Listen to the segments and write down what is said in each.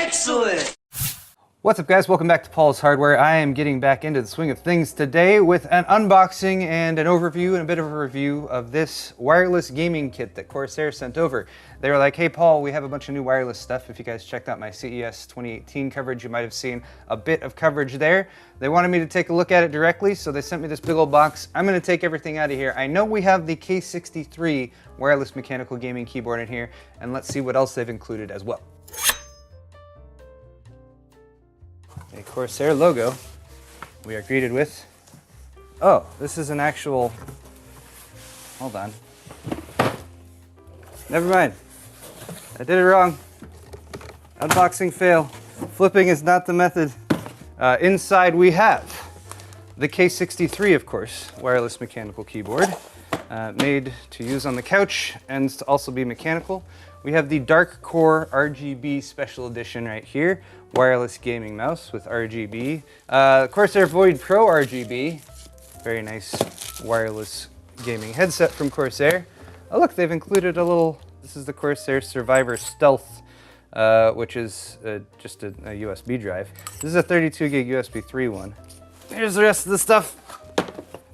Excellent! What's up guys, welcome back to Paul's Hardware. I am getting back into the swing of things today with an unboxing and an overview and a bit of a review of this wireless gaming kit that Corsair sent over. They were like, hey Paul, we have a bunch of new wireless stuff. If you guys checked out my CES 2018 coverage, you might have seen a bit of coverage there. They wanted me to take a look at it directly, so they sent me this big old box. I'm gonna take everything out of here. I know we have the K63 wireless mechanical gaming keyboard in here, and let's see what else they've included as well. A Corsair logo we are greeted with. Oh, this is an actual, hold on. Never mind, I did it wrong. Unboxing fail. Flipping is not the method. Inside we have the K63, of course, wireless mechanical keyboard, made to use on the couch and to also be mechanical. We have the Dark Core RGB Special Edition right here, wireless gaming mouse with RGB. Corsair Void Pro RGB, very nice wireless gaming headset from Corsair. Oh look, they've included a little, this is the Corsair Survivor Stealth, which is just a USB drive. This is a 32 gig USB 3 one. Here's the rest of the stuff.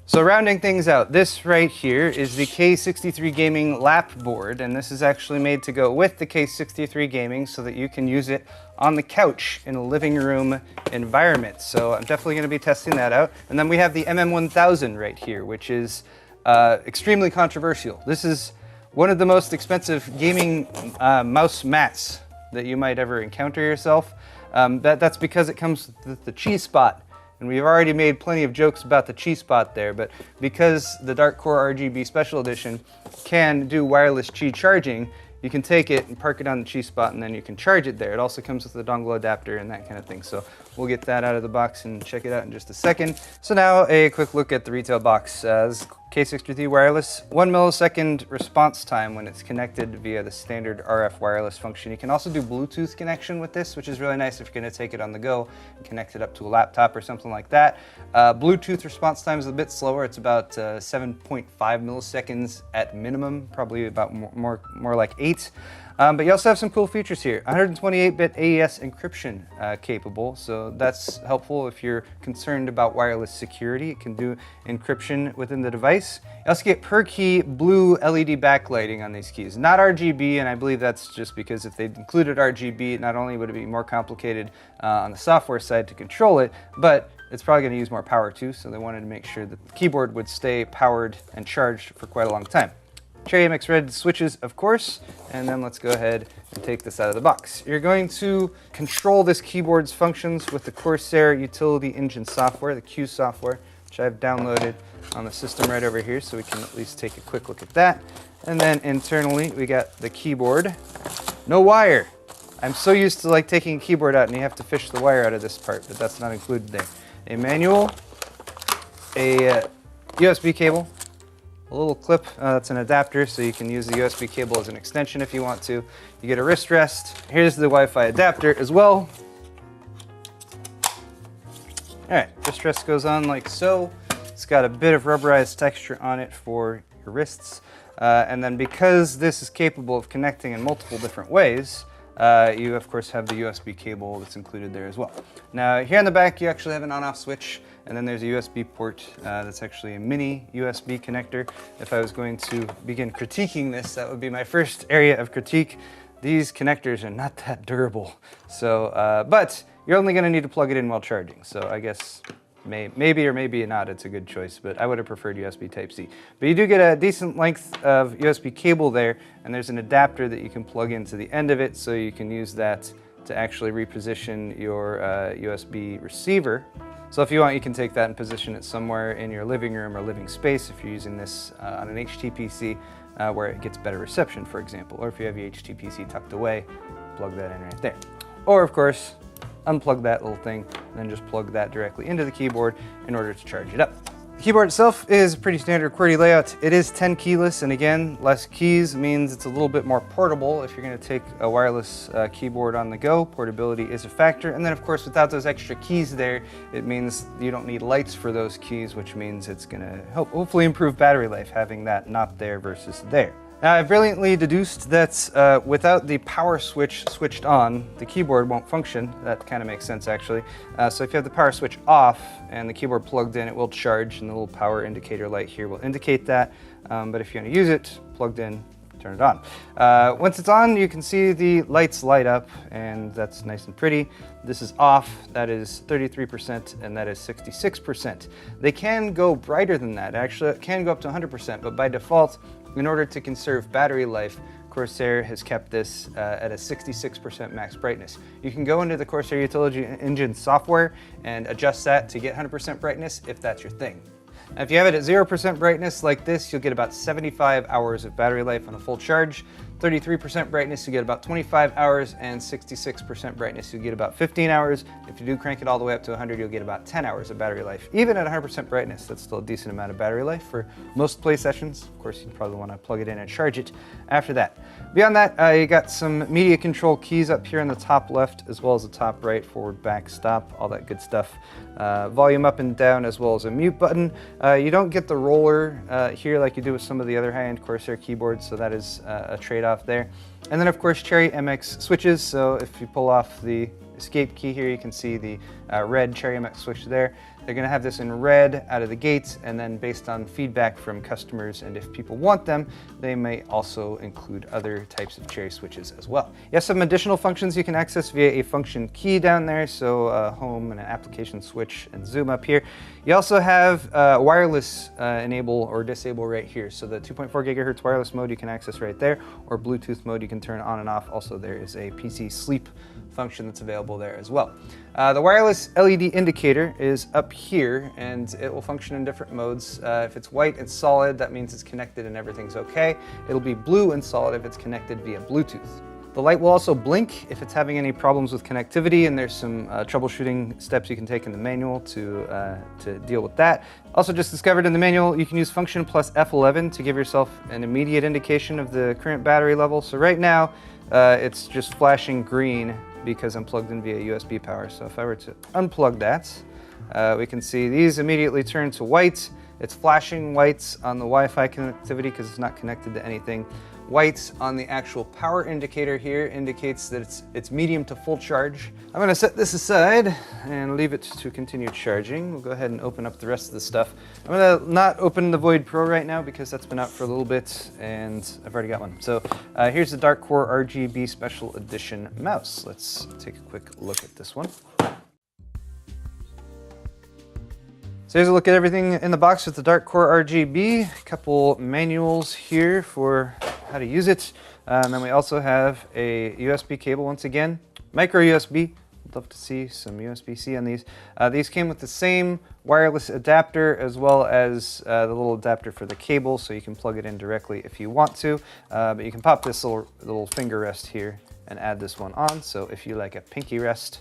So rounding things out, this right here is the K63 Gaming lap board, and this is actually made to go with the K63 Gaming so that you can use it on the couch in a living room environment. So I'm definitely going to be testing that out. And then we have the MM1000 right here, which is extremely controversial. This is one of the most expensive gaming mouse mats that you might ever encounter yourself. That's because it comes with the cheese spot. And we've already made plenty of jokes about the Qi spot there, but because the Dark Core RGB Special Edition can do wireless Qi charging, you can take it and park it on the Qi spot and then you can charge it there. It also comes with a dongle adapter and that kind of thing. So we'll get that out of the box and check it out in just a second. So now a quick look at the retail box. This K63 wireless, 1 millisecond response time when it's connected via the standard RF wireless function. You can also do Bluetooth connection with this, which is really nice if you're gonna take it on the go and connect it up to a laptop or something like that. Bluetooth response time is a bit slower. It's about 7.5 milliseconds at minimum, probably about more like 8. But you also have some cool features here. 128-bit AES encryption capable, so that's helpful if you're concerned about wireless security. It can do encryption within the device. You also get per key blue LED backlighting on these keys. Not RGB, and I believe that's just because if they included RGB, not only would it be more complicated on the software side to control it, but it's probably going to use more power too, so they wanted to make sure that the keyboard would stay powered and charged for quite a long time. Cherry MX Red switches, of course, and then let's go ahead and take this out of the box. You're going to control this keyboard's functions with the Corsair Utility Engine software, the Q software, which I've downloaded on the system right over here, so we can at least take a quick look at that. And then internally, we got the keyboard. No wire. I'm so used to like taking a keyboard out and you have to fish the wire out of this part, but that's not included there. A manual, a USB cable, a little clip, that's an adapter, so you can use the USB cable as an extension if you want to. You get a wrist rest. Here's the Wi-Fi adapter as well. All right, wrist rest goes on like so. It's got a bit of rubberized texture on it for your wrists. And then because this is capable of connecting in multiple different ways, you of course have the USB cable that's included there as well. Now here in the back you actually have an on-off switch, and then there's a USB port that's actually a mini USB connector. If I was going to begin critiquing this, that would be my first area of critique. These connectors are not that durable. So, but you're only gonna need to plug it in while charging. So I guess maybe or maybe not, it's a good choice, but I would have preferred USB Type-C. But you do get a decent length of USB cable there, and there's an adapter that you can plug into the end of it, so you can use that to actually reposition your USB receiver. So if you want, you can take that and position it somewhere in your living room or living space if you're using this on an HTPC where it gets better reception, for example. Or if you have your HTPC tucked away, plug that in right there. Or of course, unplug that little thing and then just plug that directly into the keyboard in order to charge it up. The keyboard itself is pretty standard QWERTY layout. It is 10 keyless, and again, less keys means it's a little bit more portable. If you're going to take a wireless keyboard on the go, portability is a factor. And then of course, without those extra keys there, it means you don't need lights for those keys, which means it's going to hopefully improve battery life having that not there versus there. Now, I brilliantly deduced that without the power switch switched on, the keyboard won't function. That kind of makes sense, actually. So if you have the power switch off and the keyboard plugged in, it will charge, and the little power indicator light here will indicate that. But if you want to use it plugged in, turn it on. Once it's on, you can see the lights light up, and that's nice and pretty. This is off, that is 33%, and that is 66%. They can go brighter than that. Actually, it can go up to 100%, but by default, in order to conserve battery life, Corsair has kept this at a 66% max brightness. You can go into the Corsair Utility Engine software and adjust that to get 100% brightness if that's your thing. Now, if you have it at 0% brightness like this, you'll get about 75 hours of battery life on a full charge. 33% brightness, you get about 25 hours, and 66% brightness, you get about 15 hours. If you do crank it all the way up to 100, you'll get about 10 hours of battery life. Even at 100% brightness, that's still a decent amount of battery life for most play sessions. Of course, you probably want to plug it in and charge it after that. Beyond that, you got some media control keys up here in the top left, as well as the top right, forward, back, stop, all that good stuff. Volume up and down, as well as a mute button. You don't get the roller here like you do with some of the other high-end Corsair keyboards, so that is a trade-off there. And then of course Cherry MX switches, so if you pull off the escape key here, you can see the red Cherry MX switch there. They're going to have this in red out of the gate, and then based on feedback from customers and if people want them, they may also include other types of Cherry switches as well. You have some additional functions you can access via a function key down there, so home and an application switch and zoom up here. You also have wireless enable or disable right here, so the 2.4 gigahertz wireless mode you can access right there, or Bluetooth mode you can turn on and off. Also, there is a PC sleep function that's available there as well. The wireless LED indicator is up here, and it will function in different modes. If it's white and solid, that means it's connected and everything's okay. It'll be blue and solid if it's connected via Bluetooth. The light will also blink if it's having any problems with connectivity, and there's some troubleshooting steps you can take in the manual to deal with that. Also, just discovered in the manual, you can use function plus F11 to give yourself an immediate indication of the current battery level. So right now, it's just flashing green because I'm plugged in via USB power. So if I were to unplug that, we can see these immediately turn to white. It's flashing whites on the Wi-Fi connectivity because it's not connected to anything. White on the actual power indicator here indicates that it's medium to full charge. I'm gonna set this aside and leave it to continue charging. We'll go ahead and open up the rest of the stuff. I'm gonna not open the Void Pro right now because that's been out for a little bit and I've already got one. So here's the Dark Core RGB Special Edition mouse. Let's take a quick look at this one. So here's a look at everything in the box with the Dark Core RGB. A couple manuals here for how to use it. And then we also have a USB cable once again, micro USB. I'd love to see some USB-C on these. These came with the same wireless adapter as well as the little adapter for the cable, so you can plug it in directly if you want to. But you can pop this little finger rest here and add this one on. So if you like a pinky rest,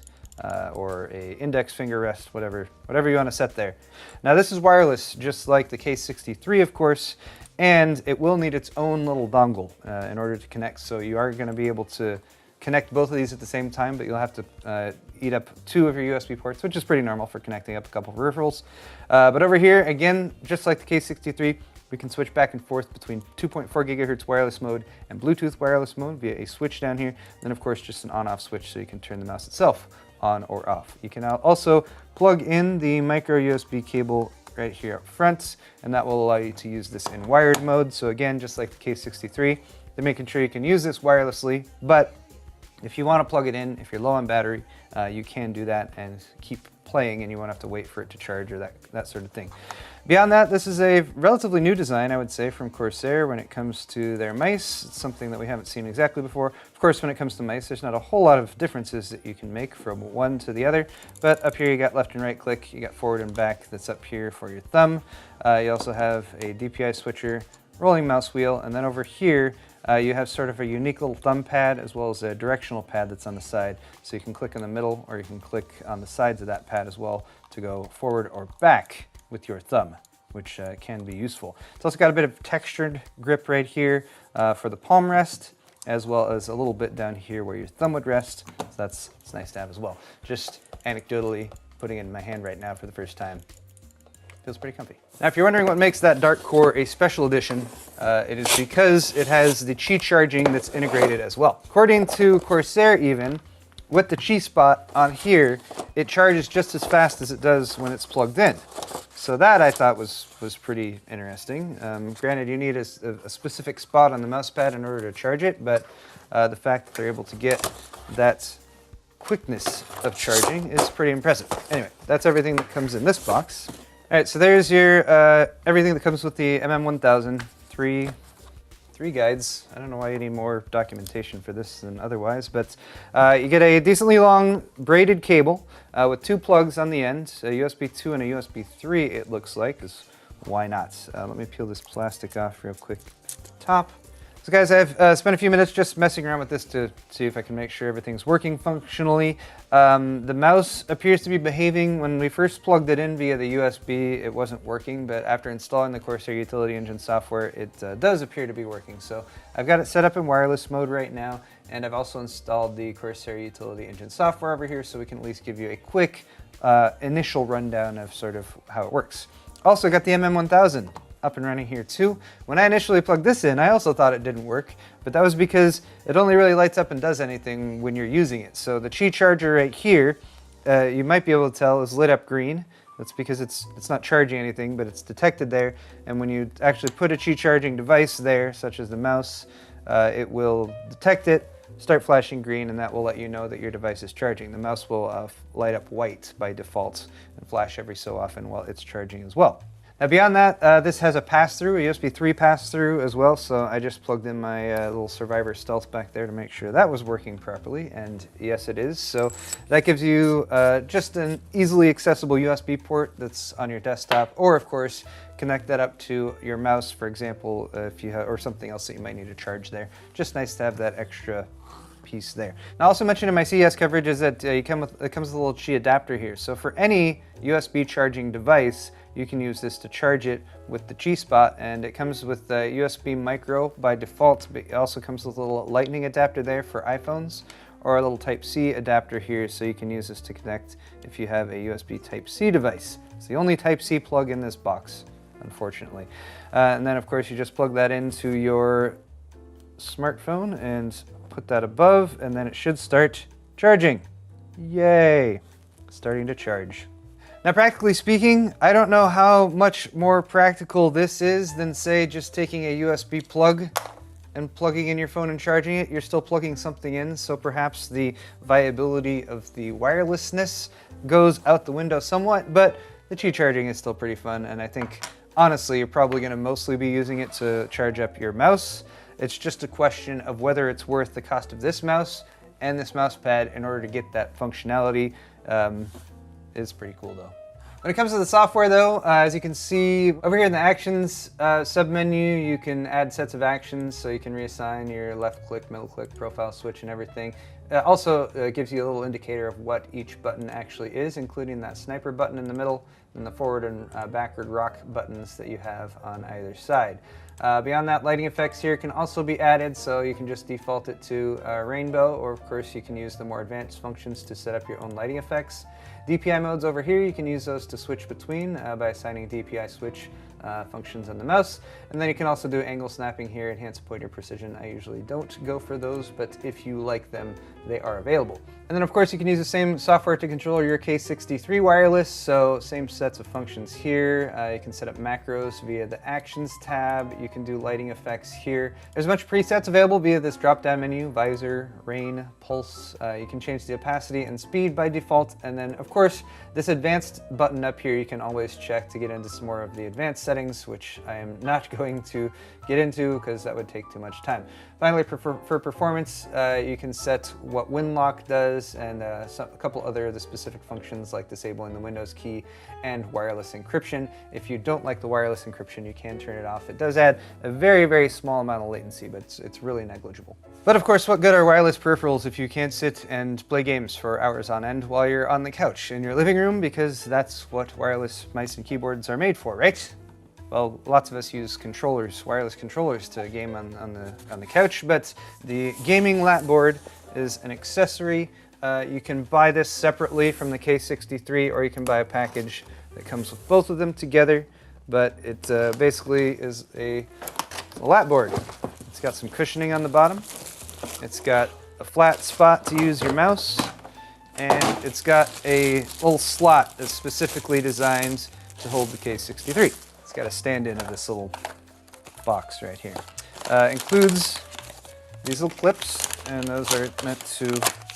or a index finger rest, whatever you want to set there. Now this is wireless, just like the K63, of course, and it will need its own little dongle in order to connect. So you are going to be able to connect both of these at the same time, but you'll have to eat up 2 of your USB ports, which is pretty normal for connecting up a couple of peripherals. But over here, again, just like the K63, we can switch back and forth between 2.4 gigahertz wireless mode and Bluetooth wireless mode via a switch down here. Then of course just an on-off switch so you can turn the mouse itself on or off. You can now also plug in the micro USB cable right here up front, and that will allow you to use this in wired mode. So again, just like the K63, they're making sure you can use this wirelessly, but if you want to plug it in, if you're low on battery, you can do that and keep playing and you won't have to wait for it to charge or that sort of thing. Beyond that, this is a relatively new design, I would say, from Corsair when it comes to their mice. It's something that we haven't seen exactly before. Of course, when it comes to mice, there's not a whole lot of differences that you can make from one to the other, but up here you got left and right click, you got forward and back that's up here for your thumb. You also have a DPI switcher, rolling mouse wheel, and then over here you have sort of a unique little thumb pad as well as a directional pad that's on the side. So you can click in the middle or you can click on the sides of that pad as well to go forward or back with your thumb, which can be useful. It's also got a bit of textured grip right here for the palm rest, as well as a little bit down here where your thumb would rest. So it's nice to have as well. Just anecdotally putting it in my hand right now for the first time. Feels pretty comfy. Now, if you're wondering what makes that Dark Core a special edition, it is because it has the Qi charging that's integrated as well. According to Corsair even, with the Qi spot on here, it charges just as fast as it does when it's plugged in. So that I thought was pretty interesting. Granted, you need a specific spot on the mouse pad in order to charge it, but the fact that they're able to get that quickness of charging is pretty impressive. Anyway, that's everything that comes in this box. All right, so there's your everything that comes with the MM1000. Three guides. I don't know why you need more documentation for this than otherwise, but you get a decently long braided cable with 2 plugs on the end, a USB 2 and a USB 3 it looks like, because why not? Let me peel this plastic off real quick at the top. So guys, I've spent a few minutes just messing around with this to see if I can make sure everything's working functionally. The mouse appears to be behaving. When we first plugged it in via the USB, it wasn't working, but after installing the Corsair Utility Engine software, it does appear to be working. So I've got it set up in wireless mode right now, and I've also installed the Corsair Utility Engine software over here so we can at least give you a quick initial rundown of sort of how it works. Also got the MM1000 up and running here too. When I initially plugged this in, I also thought it didn't work, but that was because it only really lights up and does anything when you're using it. So the Qi charger right here, you might be able to tell is lit up green. That's because it's not charging anything, but it's detected there. And when you actually put a Qi charging device there, such as the mouse, it will detect it, start flashing green, and that will let you know that your device is charging. The mouse will light up white by default and flash every so often while it's charging as well. Now beyond that, this has a pass-through, a USB 3 pass-through as well, so I just plugged in my little Survivor Stealth back there to make sure that was working properly, and yes it is. So that gives you just an easily accessible USB port that's on your desktop, or of course connect that up to your mouse, for example, if you have, or something else that you might need to charge there. Just nice to have that extra piece there. Now, I also mentioned in my CES coverage is that it comes with a little Qi adapter here. So for any USB charging device, you can use this to charge it with the Qi spot, and it comes with the USB micro by default, but it also comes with a little lightning adapter there for iPhones, or a little Type-C adapter here, so you can use this to connect if you have a USB Type-C device. It's the only Type-C plug in this box, unfortunately. And then of course you just plug that into your smartphone and put that above, and then it should start charging. Yay! Starting to charge. Now, practically speaking, I don't know how much more practical this is than, say, just taking a USB plug and plugging in your phone and charging it. You're still plugging something in, so perhaps the viability of the wirelessness goes out the window somewhat, but the Qi charging is still pretty fun, and I think, honestly, you're probably going to mostly be using it to charge up your mouse. It's just a question of whether it's worth the cost of this mouse and this mouse pad in order to get that functionality. It's pretty cool though. When it comes to the software though, as you can see over here in the actions submenu, you can add sets of actions, so you can reassign your left click, middle click, profile switch and everything. Also gives you a little indicator of what each button actually is, including that sniper button in the middle and the forward and backward rock buttons that you have on either side. Beyond that, lighting effects here can also be added, so you can just default it to rainbow, or of course you can use the more advanced functions to set up your own lighting effects. DPI modes over here, you can use those to switch between by assigning DPI switch functions on the mouse. And then you can also do angle snapping here, enhance pointer precision. I usually don't go for those, but if you like them, they are available. And then of course you can use the same software to control your K63 wireless, so same sets of functions here. You can set up macros via the Actions tab. You can do lighting effects here. There's a bunch of presets available via this drop-down menu: visor, rain, pulse. You can change the opacity and speed by default, and then of course this advanced button up here you can always check to get into some more of the advanced settings, which I am not going to get into because that would take too much time. Finally, for performance, you can set what wind lock does, and a couple other of the specific functions like disabling the Windows key and wireless encryption. If you don't like the wireless encryption, you can turn it off. It does add a very, very small amount of latency, but it's really negligible. But of course, what good are wireless peripherals if you can't sit and play games for hours on end while you're on the couch in your living room, because that's what wireless mice and keyboards are made for, right? Well, lots of us use controllers, wireless controllers, to game on the couch, but the gaming lap board is an accessory. You can buy this separately from the K63, or you can buy a package that comes with both of them together, but it basically is a lap board. It's got some cushioning on the bottom. It's got a flat spot to use your mouse, and it's got a little slot that's specifically designed to hold the K63. It's got a stand-in of this little box right here. Includes these little clips, and those are meant to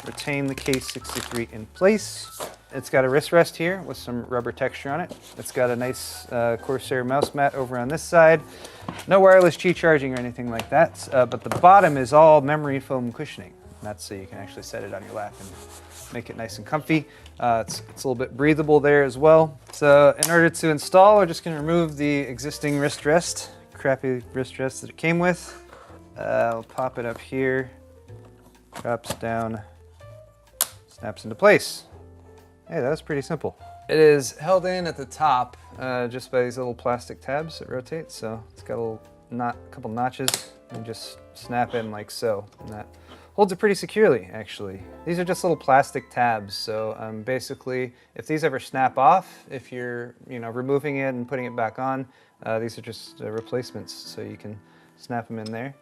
retain the K63 in place. It's got a wrist rest here with some rubber texture on it. It's got a nice Corsair mouse mat over on this side. No wireless Qi charging or anything like that, but the bottom is all memory foam cushioning. That's so you can actually set it on your lap and make it nice and comfy. It's a little bit breathable there as well. So in order to install, we're just going to remove the existing wrist rest, crappy wrist rest that it came with. We'll pop it up here, drops down, snaps into place. Hey, that was pretty simple. It is held in at the top just by these little plastic tabs that rotate. So it's got a couple notches, and just snap in like so. And that holds it pretty securely, actually. These are just little plastic tabs. So basically, if these ever snap off, if you're removing it and putting it back on, these are just replacements. So you can snap them in there.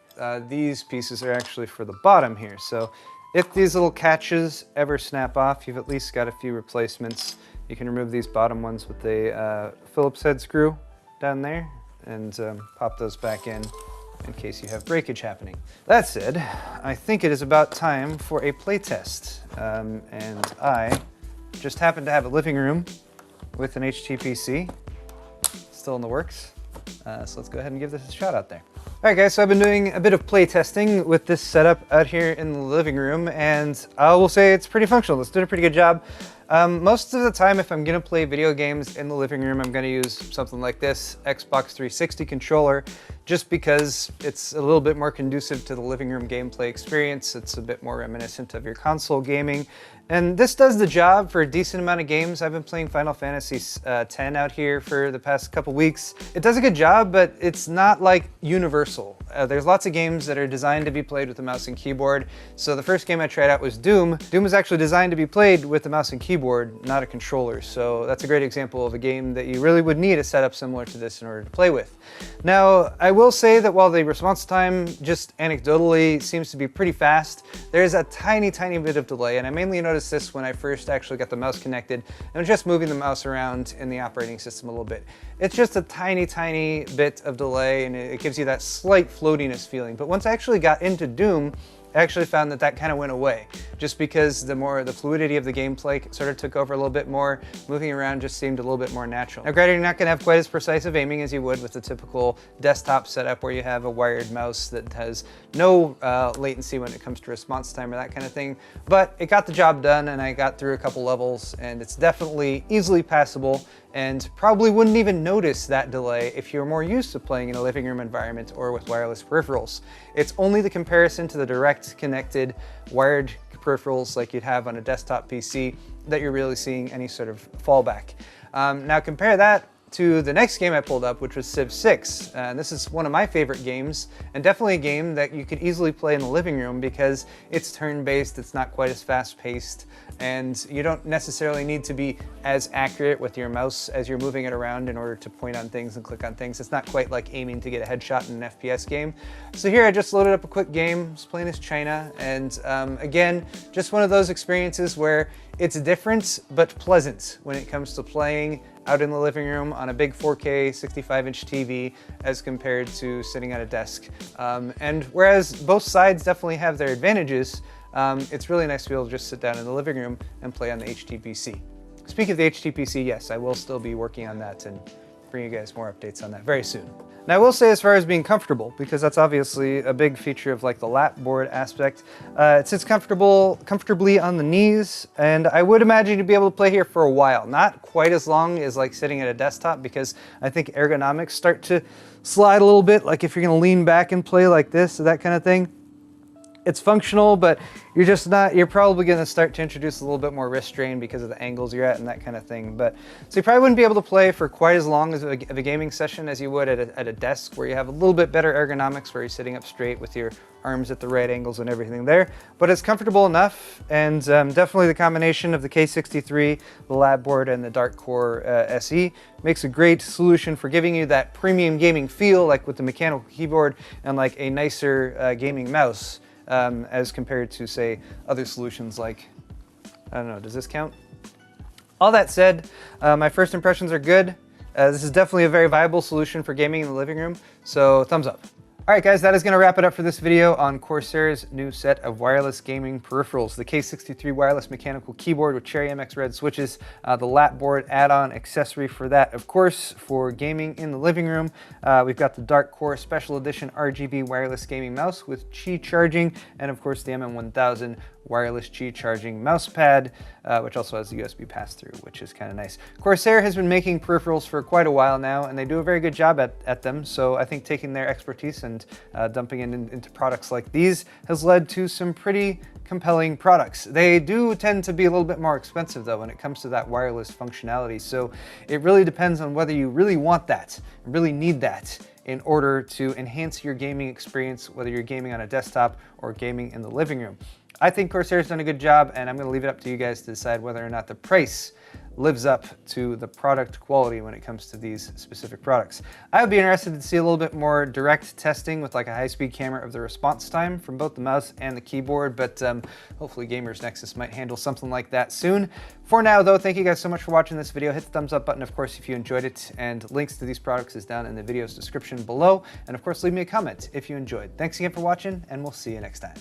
These pieces are actually for the bottom here. So if these little catches ever snap off, you've at least got a few replacements. You can remove these bottom ones with a Phillips head screw down there and pop those back in case you have breakage happening. That said, I think it is about time for a play test. And I just happen to have a living room with an HTPC still in the works. So let's go ahead and give this a shot out there. All right, guys, so I've been doing a bit of play testing with this setup out here in the living room, and I will say it's pretty functional. It's doing a pretty good job. Most of the time, if I'm gonna play video games in the living room, I'm gonna use something like this Xbox 360 controller, just because it's a little bit more conducive to the living room gameplay experience. It's a bit more reminiscent of your console gaming. And this does the job for a decent amount of games. I've been playing Final Fantasy X out here for the past couple weeks. It does a good job, but it's not like universal. There's lots of games that are designed to be played with a mouse and keyboard. So the first game I tried out was Doom. Doom was actually designed to be played with a mouse and keyboard, not a controller. So that's a great example of a game that you really would need a setup similar to this in order to play with. Now, I will say that while the response time just anecdotally seems to be pretty fast, there's a tiny bit of delay, and I mainly noticed this when I first actually got the mouse connected and just moving the mouse around in the operating system a little bit. It's just a tiny bit of delay, and it gives you that slight floatiness feeling. But once I actually got into Doom, I actually found that that kind of went away, just because the fluidity of the gameplay sort of took over a little bit more. Moving around just seemed a little bit more natural. Now granted, you're not going to have quite as precise of aiming as you would with the typical desktop setup where you have a wired mouse that has no latency when it comes to response time or that kind of thing, but it got the job done, and I got through a couple levels, and it's definitely easily passable, and probably wouldn't even notice that delay if you're more used to playing in a living room environment or with wireless peripherals. It's only the comparison to the direct connected wired peripherals like you'd have on a desktop PC that you're really seeing any sort of fallback. Now compare that to the next game I pulled up, which was Civ 6. This is one of my favorite games, and definitely a game that you could easily play in the living room because it's turn-based, it's not quite as fast-paced, and you don't necessarily need to be as accurate with your mouse as you're moving it around in order to point on things and click on things. It's not quite like aiming to get a headshot in an FPS game. So here I just loaded up a quick game, was playing as China, and again, just one of those experiences where it's different but pleasant when it comes to playing out in the living room on a big 4K 65-inch TV as compared to sitting at a desk. And whereas both sides definitely have their advantages, it's really nice to be able to just sit down in the living room and play on the HTPC. Speaking of the HTPC, yes, I will still be working on that and bring you guys more updates on that very soon. Now I will say, as far as being comfortable, because that's obviously a big feature of like the lap board aspect, it sits comfortably on the knees, and I would imagine you'd be able to play here for a while. Not quite as long as like sitting at a desktop, because I think ergonomics start to slide a little bit, like if you're gonna lean back and play like this or that kind of thing. It's functional, but you're probably going to start to introduce a little bit more wrist strain because of the angles you're at and that kind of thing. But so you probably wouldn't be able to play for quite as long as of a gaming session as you would at a desk where you have a little bit better ergonomics, where you're sitting up straight with your arms at the right angles and everything there. But it's comfortable enough, and definitely the combination of the K63, the lab board, and the Dark Core SE makes a great solution for giving you that premium gaming feel, like with the mechanical keyboard and like a nicer gaming mouse. As compared to, say, other solutions like, I don't know, does this count? All that said, my first impressions are good. This is definitely a very viable solution for gaming in the living room, so thumbs up. All right, guys, that is going to wrap it up for this video on Corsair's new set of wireless gaming peripherals. The K63 wireless mechanical keyboard with Cherry MX Red switches, the lap board add-on accessory for that, of course, for gaming in the living room. We've got the Dark Core Special Edition RGB wireless gaming mouse with Qi charging, and of course the MM1000 wireless Qi charging mouse pad, which also has the USB pass-through, which is kind of nice. Corsair has been making peripherals for quite a while now, and they do a very good job at them, so I think taking their expertise and dumping it into products like these has led to some pretty compelling products. They do tend to be a little bit more expensive though when it comes to that wireless functionality, so it really depends on whether you really want that, really need that in order to enhance your gaming experience, whether you're gaming on a desktop or gaming in the living room. I think Corsair's done a good job, and I'm going to leave it up to you guys to decide whether or not the price lives up to the product quality when it comes to these specific products. I would be interested to see a little bit more direct testing with like a high-speed camera of the response time from both the mouse and the keyboard, but hopefully Gamers Nexus might handle something like that soon. For now though, thank you guys so much for watching this video. Hit the thumbs up button, of course, if you enjoyed it, and links to these products is down in the video's description below. And of course, leave me a comment if you enjoyed. Thanks again for watching, and we'll see you next time.